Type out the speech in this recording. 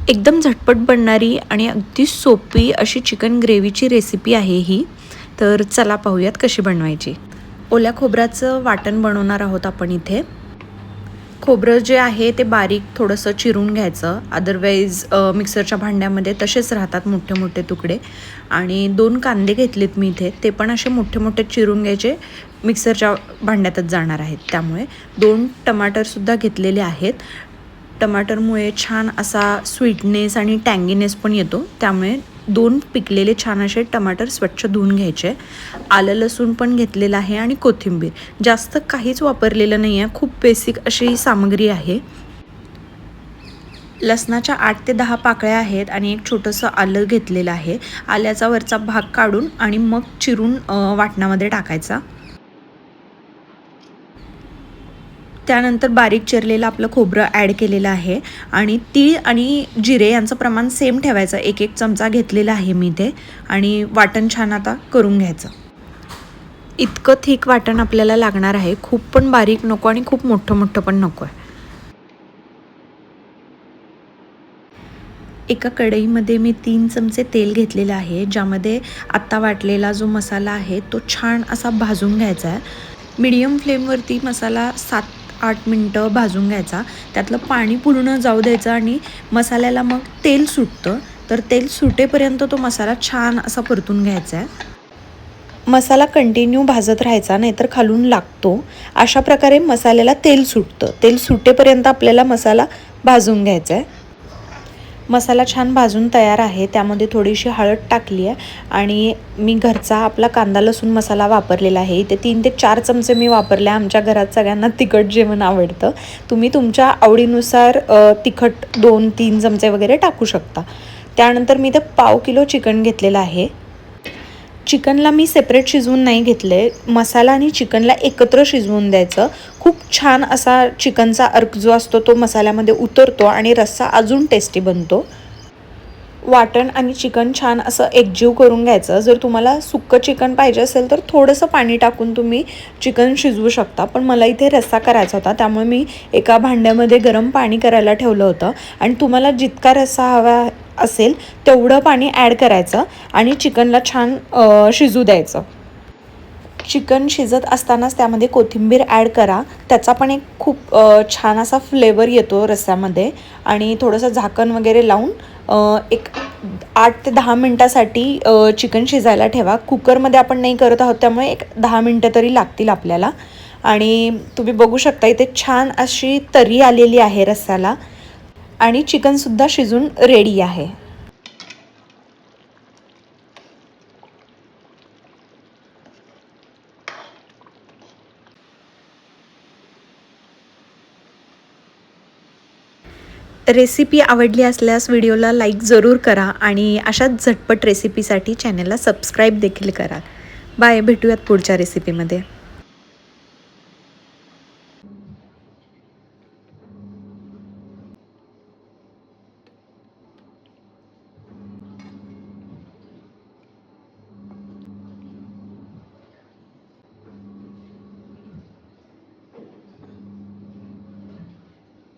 एकदम झटपट बनणारी आणि अगदी सोपी अशी चिकन ग्रेव्हीची रेसिपी आहे ही. तर चला पाहूयात कशी बनवायची. ओल्या खोबऱ्याचं वाटण बनवणार आहोत आपण इथे. खोबरं जे आहे ते बारीक थोडंसं चिरून घ्यायचं. अदरवाईज मिक्सरच्या भांड्यामध्ये तसेच राहतात मोठे मोठे तुकडे. आणि 2 कांदे घेतलेत मी इथे, ते पण असे मोठे मोठे चिरून घ्यायचे. मिक्सरच्या भांड्यातच जाणार आहेत, त्यामुळे 2 टमाटरसुद्धा घेतलेले आहेत. टमाटरमुळे छान असा स्वीटनेस आणि टँगीनेस पण येतो, त्यामुळे 2 पिकलेले छान असे टमाटर स्वच्छ धुवून घ्यायचे. आलं लसूण पण घेतलेलं आहे आणि कोथिंबीर. जास्त काहीच वापरलेलं नाही आहे, खूप बेसिक अशी ही सामग्री आहे. लसणाच्या 8 ते 10 पाकळ्या आहेत आणि एक छोटंसं आलं घेतलेलं आहे. आल्याचा वरचा भाग काढून आणि मग चिरून वाटणामध्ये टाकायचा. त्यानंतर बारीक चिरलेलं आपलं खोबरं ॲड केलेलं आहे आणि तीळ आणि जिरे यांचं प्रमाण सेम ठेवायचं. 1-1 चमचा घेतलेला आहे मी इथे आणि वाटण छान आता करून घ्यायचं. इतकं थिक वाटण आपल्याला लागणार आहे. खूप पण बारीक नको आणि खूप मोठं मोठं पण नको आहे. एका कढईमध्ये मी 3 चमचे तेल घेतलेलं आहे, ज्यामध्ये आत्ता वाटलेला जो मसाला आहे तो छान असा भाजून घ्यायचा आहे. मीडियम फ्लेमवरती मसाला 7-8 मिनटं भाजून घ्यायचा. त्यातलं पाणी पूर्ण जाऊ द्यायचं आणि मसाल्याला मग तेल सुटतं, तर तेल सुटेपर्यंत तो मसाला छान असा परतून घ्यायचा आहे. मसाला कंटिन्यू भाजत राहायचा, नाहीतर खालून लागतो. अशा प्रकारे मसाल्याला तेल सुटतं. तेल सुटेपर्यंत आपल्याला मसाला भाजून घ्यायचा आहे. मसाला छान भाजून तयार आहे. त्यामध्ये थोडीशी हळद टाकली आहे आणि मी घरचा आपला कांदा लसूण मसाला वापरलेला आहे. इथे 3 ते 4 चमचे मी वापरले. आमच्या घरात सगळ्यांना तिखट जेवण आवडतं. तुम्ही तुमच्या आवडीनुसार तिखट 2-3 चमचे वगैरे टाकू शकता. त्यानंतर मी इथे पाव किलो चिकन घेतलेलं आहे. चिकनला मी सेपरेट शिजवून नाही घेतले, मसाला आणि चिकनला एकत्र शिजवून द्यायचं. खूप छान असा चिकनचा अर्क जो असतो तो मसाल्यामध्ये उतरतो आणि रस्सा अजून टेस्टी बनतो. वाटण आणि चिकन छान असं एकजीव करून घ्यायचं. जर तुम्हाला सुक्कं चिकन पाहिजे असेल तर थोडंसं पाणी टाकून तुम्ही चिकन शिजवू शकता, पण मला इथे रस्सा करायचा होता, त्यामुळे मी एका भांड्यामध्ये गरम पाणी करायला ठेवलं होतं. आणि तुम्हाला जितका रस्सा हवा असेल तेवढं पाणी ॲड करायचं आणि चिकनला छान शिजू द्यायचं. चिकन शिजत असतानाच त्यामध्ये कोथिंबीर ॲड करा. त्याचा पण एक खूप छान असा फ्लेवर येतो रस्स्यामध्ये. आणि थोडंसं झाकण वगैरे लावून एक 8 ते 10 मिनटासाठी चिकन शिजायला ठेवा. कुकरमध्ये आपण नाही करत आहोत, त्यामुळे एक 10 मिनटं तरी लागतील आपल्याला. आणि तुम्ही बघू शकता इथे छान अशी तरी आलेली आहे रस्स्याला आणि चिकनसुद्धा शिजून रेडी आहे. रेसिपी आवडली असल्यास व्हिडिओला लाईक जरूर करा आणि अशाच झटपट रेसिपीसाठी चॅनलला सबस्क्राईब देखील करा. बाय, भेटूयात पुढच्या रेसिपीमध्ये.